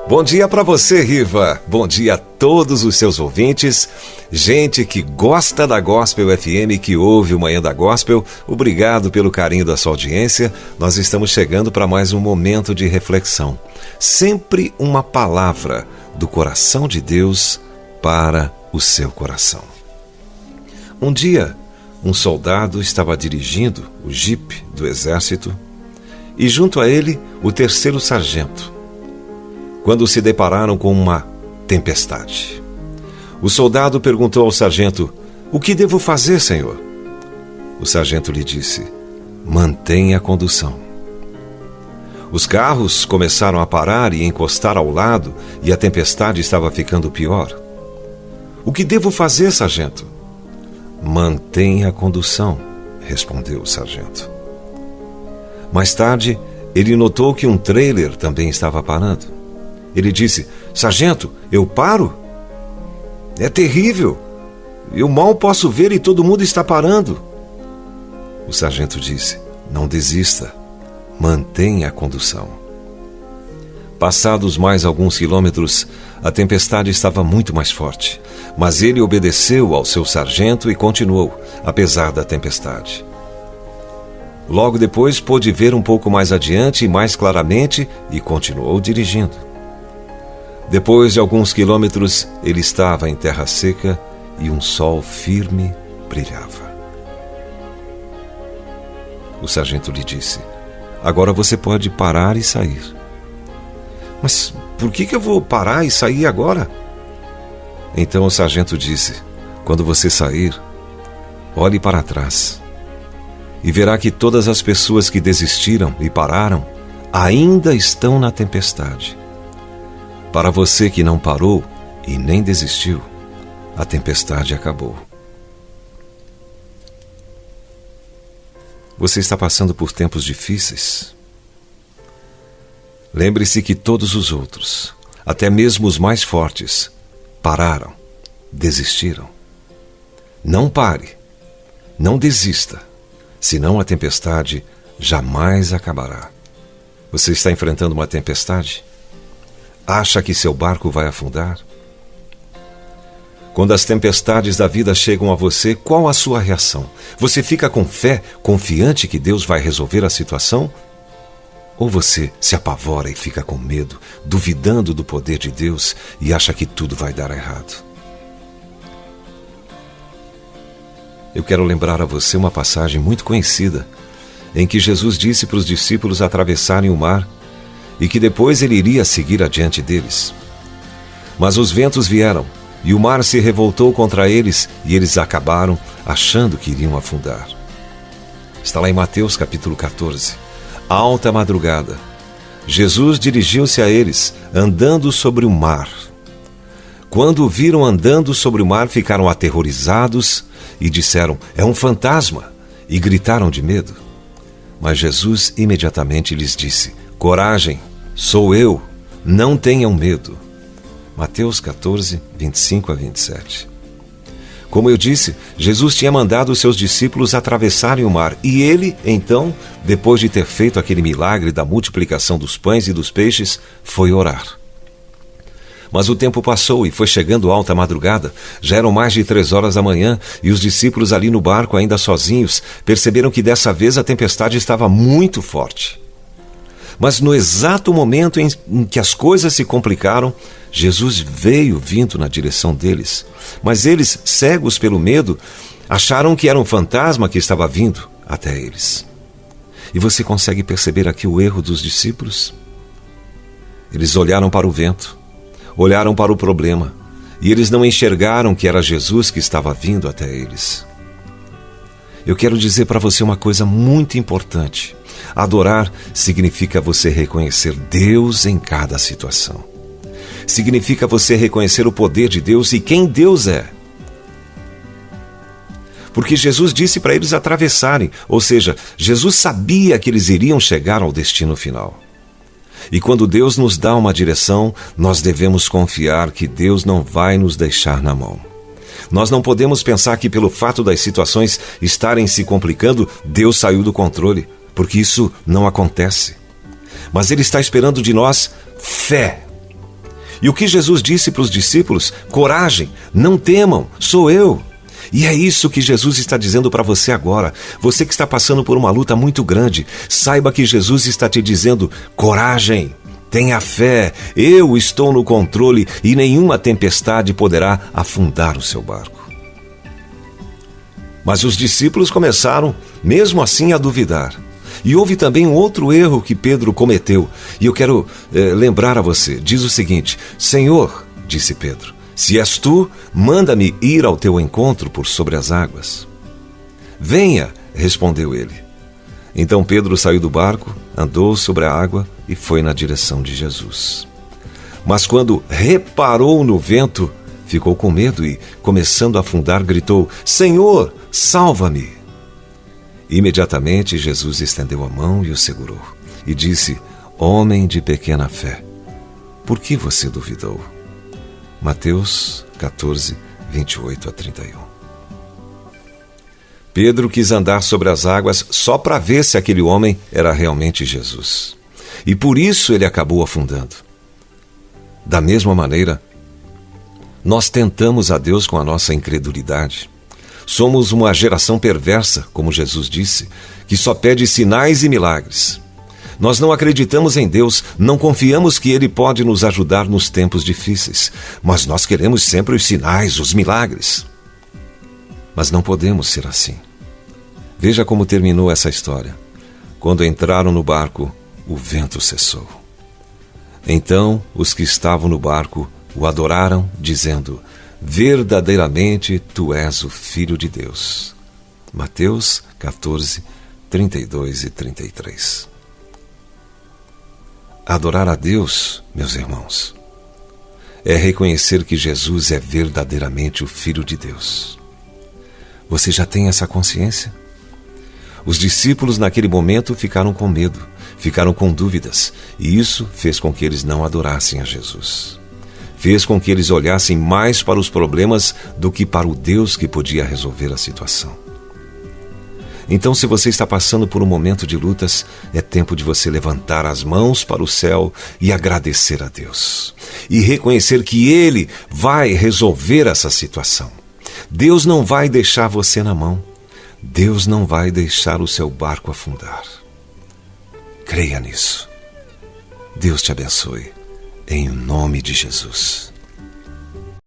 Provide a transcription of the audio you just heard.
Bom dia para você, Riva. Bom dia a todos os seus ouvintes, gente que gosta da Gospel FM, que ouve o Manhã da Gospel. Obrigado pelo carinho da sua audiência. Nós estamos chegando para mais um momento de reflexão. Sempre uma palavra do coração de Deus para o seu coração. Um dia, um soldado estava dirigindo o jipe do exército e junto a ele o terceiro sargento, quando se depararam com uma tempestade. O soldado perguntou ao sargento: "O que devo fazer, senhor?" O sargento lhe disse: "Mantenha a condução." Os carros começaram a parar e encostar ao lado e a tempestade estava ficando pior. "O que devo fazer, sargento?" "Mantenha a condução", respondeu o sargento. Mais tarde, ele notou que um trailer também estava parando. Ele disse: "Sargento, eu paro? É terrível. Eu mal posso ver e todo mundo está parando." O sargento disse: "Não desista. Mantenha a condução." Passados mais alguns quilômetros, a tempestade estava muito mais forte, mas ele obedeceu ao seu sargento e continuou, apesar da tempestade. Logo depois, pôde ver um pouco mais adiante e mais claramente e continuou dirigindo. Depois de alguns quilômetros, ele estava em terra seca e um sol firme brilhava. O sargento lhe disse: "Agora você pode parar e sair." "Mas por que eu vou parar e sair agora?" Então o sargento disse: "Quando você sair, olhe para trás e verá que todas as pessoas que desistiram e pararam ainda estão na tempestade. Para você que não parou e nem desistiu, a tempestade acabou." Você está passando por tempos difíceis? Lembre-se que todos os outros, até mesmo os mais fortes, pararam, desistiram. Não pare, não desista, senão a tempestade jamais acabará. Você está enfrentando uma tempestade? Acha que seu barco vai afundar? Quando as tempestades da vida chegam a você, qual a sua reação? Você fica com fé, confiante que Deus vai resolver a situação? Ou você se apavora e fica com medo, duvidando do poder de Deus e acha que tudo vai dar errado? Eu quero lembrar a você uma passagem muito conhecida, em que Jesus disse para os discípulos atravessarem o mar e que depois ele iria seguir adiante deles. Mas os ventos vieram e o mar se revoltou contra eles e eles acabaram achando que iriam afundar. Está lá em Mateus capítulo 14. Alta madrugada, Jesus dirigiu-se a eles, andando sobre o mar. Quando o viram andando sobre o mar, ficaram aterrorizados e disseram: "É um fantasma!" e gritaram de medo. Mas Jesus imediatamente lhes disse: "Coragem, sou eu, não tenham medo." Mateus 14, 25 a 27. Como eu disse, Jesus tinha mandado os seus discípulos atravessarem o mar e ele, então, depois de ter feito aquele milagre da multiplicação dos pães e dos peixes, foi orar. Mas o tempo passou e foi chegando alta madrugada. Já eram mais de 3 horas da manhã e os discípulos ali no barco, ainda sozinhos, perceberam que dessa vez a tempestade estava muito forte. Mas no exato momento em que as coisas se complicaram, Jesus veio vindo na direção deles. Mas eles, cegos pelo medo, acharam que era um fantasma que estava vindo até eles. E você consegue perceber aqui o erro dos discípulos? Eles olharam para o vento, olharam para o problema, e eles não enxergaram que era Jesus que estava vindo até eles. Eu quero dizer para você uma coisa muito importante. Adorar significa você reconhecer Deus em cada situação. Significa você reconhecer o poder de Deus e quem Deus é. Porque Jesus disse para eles atravessarem, ou seja, Jesus sabia que eles iriam chegar ao destino final. E quando Deus nos dá uma direção, nós devemos confiar que Deus não vai nos deixar na mão. Nós não podemos pensar que pelo fato das situações estarem se complicando, Deus saiu do controle, porque isso não acontece. Mas Ele está esperando de nós fé. E o que Jesus disse para os discípulos? Coragem, não temam, sou eu. E é isso que Jesus está dizendo para você agora. Você que está passando por uma luta muito grande, saiba que Jesus está te dizendo: coragem, tenha fé, eu estou no controle e nenhuma tempestade poderá afundar o seu barco. Mas os discípulos começaram, mesmo assim, a duvidar. E houve também um outro erro que Pedro cometeu. E eu quero lembrar a você. Diz o seguinte: Senhor, disse Pedro, se és tu, manda-me ir ao teu encontro por sobre as águas. Venha, respondeu ele. Então Pedro saiu do barco, andou sobre a água e foi na direção de Jesus. Mas quando reparou no vento, ficou com medo e, começando a afundar, gritou: Senhor, salva-me! Imediatamente Jesus estendeu a mão e o segurou e disse: Homem de pequena fé, por que você duvidou? Mateus 14, 28 a 31. Pedro quis andar sobre as águas só para ver se aquele homem era realmente Jesus. E por isso ele acabou afundando. Da mesma maneira, nós tentamos a Deus com a nossa incredulidade. Somos uma geração perversa, como Jesus disse, que só pede sinais e milagres. Nós não acreditamos em Deus, não confiamos que Ele pode nos ajudar nos tempos difíceis, mas nós queremos sempre os sinais, os milagres. Mas não podemos ser assim. Veja como terminou essa história. Quando entraram no barco, o vento cessou. Então os que estavam no barco o adoraram, dizendo: verdadeiramente tu és o Filho de Deus. Mateus 14, 32 e 33. Adorar a Deus, meus irmãos, é reconhecer que Jesus é verdadeiramente o Filho de Deus. Você já tem essa consciência? Os discípulos naquele momento ficaram com medo, ficaram com dúvidas, e isso fez com que eles não adorassem a Jesus. Fez com que eles olhassem mais para os problemas do que para o Deus que podia resolver a situação. Então, se você está passando por um momento de lutas, é tempo de você levantar as mãos para o céu e agradecer a Deus. E reconhecer que Ele vai resolver essa situação. Deus não vai deixar você na mão. Deus não vai deixar o seu barco afundar. Creia nisso. Deus te abençoe. Em nome de Jesus.